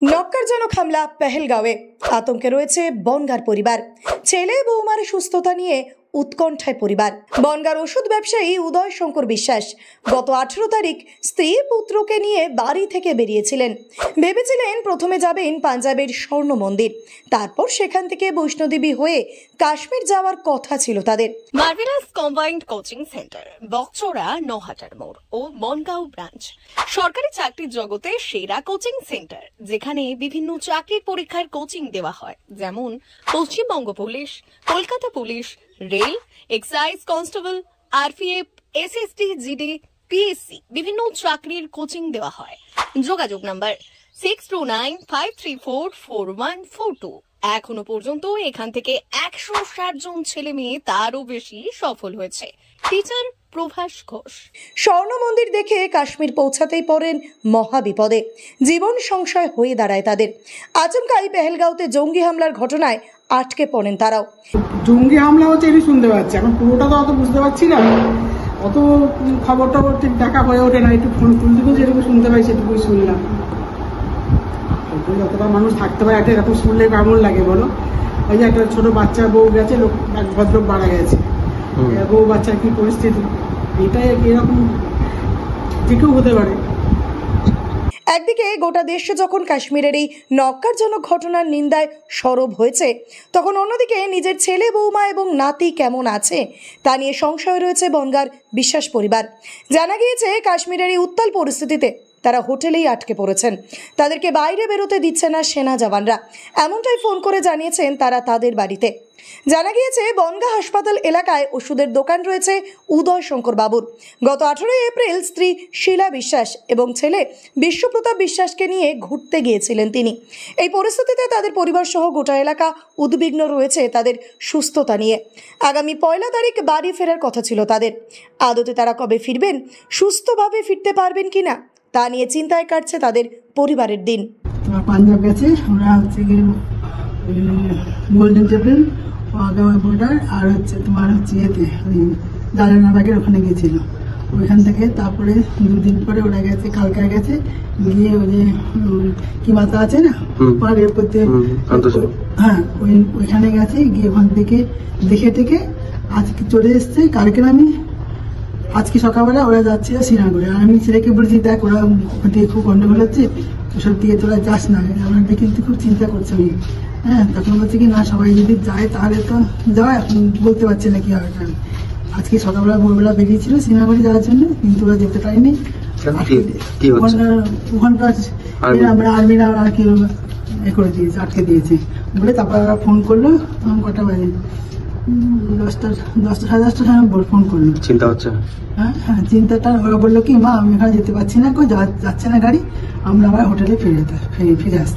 নক্কারজনক হামলা পেহেলগাঁওয়ে, আতঙ্কে রয়েছে বনগাঁর পরিবার। ছেলে বৌমার সুস্থতা নিয়ে উৎকণ্ঠায় পরিবার। বনগাঁর ওষুধ ব্যবসায়ী উদয় শঙ্কর বিশ্বাস গত 18 তারিখ স্ত্রী পুত্রকে নিয়ে বাড়ি থেকে বেরিয়েছিলেন। ভেবেছিলেন প্রথমে যাবেন পাঞ্জাবের স্বর্ণ মন্দির, তারপর সেখান থেকে বৈষ্ণোদেবী হয়ে কাশ্মীর যাওয়ার কথা ছিল তাদের। মার্ভেলাস কম্বাইন্ড কোচিং সেন্টার, বকচড়া, নহাটার মোড় ও বনগাঁও ব্রাঞ্চ সরকারি চাকরির জগতে সেরা কোচিং সেন্টার, যেখানে বিভিন্ন চাকরির পরীক্ষার কোচিং দেওয়া হয়, যেমন Paschimbanga police, Kolkata police, rail, excise constable, RPF, SSD, GD, PSC বিভিন্ন চাকরির কোচিং দেওয়া হয়। যোগাযোগ নাম্বার 6295344142। এখনো পর্যন্ত এখান থেকে 160 জন ছেলে মেয়ে তারও বেশি সফল হয়েছে। টিচার প্রভাস ঘোষ। স্বর্ণ মন্দির দেখে কাশ্মীর পৌঁছাতেই পড়েন মহাবিপদে। জীবন সংশয় হয়ে দাঁড়ায় তাদের। আচমকাই পেহেলগাঁওতে জঙ্গি হামলার ঘটনায় আটকে পড়েন তারাও। জঙ্গি হামলা হচ্ছে এটি শুনতে পাচ্ছি, এখন পুরোটা তো অত বুঝতে পারছি না, অত খবরটা ঠিক দেখা হয়ে ওঠে না। একটু ফোন তুলতে যেটুকু শুনতে পাই সেটুকুই শুনলাম। যতটা মানুষ থাকতে পারে একটা এরকম শুনলে কেমন লাগে বলো? ওই যে একটা ছোট বাচ্চা বউ গেছে, এক ভদ্রলোক মারা গেছে, বউ বাচ্চার কি পরিস্থিতি, এটাই এরকম থেকেও হতে পারে। একদিকে গোটা দেশ যখন কাশ্মীরের এই নক্কারজনক ঘটনার নিন্দায় সরব হয়েছে, তখন অন্যদিকে নিজের ছেলে বৌমা এবং নাতি কেমন আছে তা নিয়ে সংশয় রয়েছে বনগাঁর বিশ্বাস পরিবার। জানা গিয়েছে কাশ্মীরের এই উত্তাল পরিস্থিতিতে তারা হোটেলেই আটকে পড়েছেন। তাদেরকে বাইরে বেরোতে দিচ্ছে না সেনা জওয়ানরা, এমনটাই ফোন করে জানিয়েছেন তারা তাদের বাড়িতে। জানা গিয়েছে বনগাঁ হাসপাতাল এলাকায় ওষুধের দোকান রয়েছে উদয় শঙ্কর বাবুর। গত 18 এপ্রিল স্ত্রী শিলা বিশ্বাস এবং ছেলে বিশ্বপ্রতাপ বিশ্বাসকে নিয়ে ঘুরতে গিয়েছিলেন তিনি। এই পরিস্থিতিতে তাদের পরিবার সহ গোটা এলাকা উদ্বিগ্ন রয়েছে তাদের সুস্থতা নিয়ে। আগামী 1 তারিখ বাড়ি ফেরার কথা ছিল তাদের। আদতে তারা কবে ফিরবেন, সুস্থভাবে ফিরতে পারবেন কিনা তা নিয়ে চিন্তায় কাটছে তাদের পরিবারের দিন। পাঞ্জাব গেছে, ওরা হচ্ছে গোল্ডেন টেম্পল, বর্ডার, আর হচ্ছে তোমার হচ্ছে এতে জালানাবাগের ওখানে গেছিল। ওইখান থেকে তারপরে 2 দিন পরে ওরা গেছে, কালকে গেছে, গিয়ে ওই যে কি মাতা আছে না পাহাড়ের প্রতি, হ্যাঁ ওইখানে গেছে, গিয়ে ওখান থেকে দেখে টেকে আজকে চলে এসছে। কালকে আমি আজকে সকালবেলা ওরা যাচ্ছে শ্রীনগরে, আর আমি ছেলেকে বলেছি দেখ ওরা ওখান থেকে খুব গন্ডগোল হচ্ছে, ওসব দিয়ে তোরা যাস না, আমার কিন্তু খুব চিন্তা করছে আমি। হ্যাঁ, তখন বলছে কি না সবাই যদি যায় তাহলে তো যাওয়া, এখন বলতে পারছে না কি হবে। আজকে সকালবেলা ভোরবেলা বেরিয়েছিল শ্রীনগরে যাওয়ার জন্য, কিন্তু ওরা যেতে পারেনি। ওখানকার আমরা আর্মিরা আর কি এ করে দিয়েছে, আটকে দিয়েছে বলে। তারপর ওরা ফোন করলো, তখন কটা বাজে 10টা সাড়ে 10টার সময় ফোন করলো। চিন্তা হচ্ছে, হ্যাঁ চিন্তাটা। ওরা বললো কি মা আমি এখানে যেতে পারছি না, যাচ্ছে না গাড়ি, আমরা আবার হোটেলে ফিরে আসছি।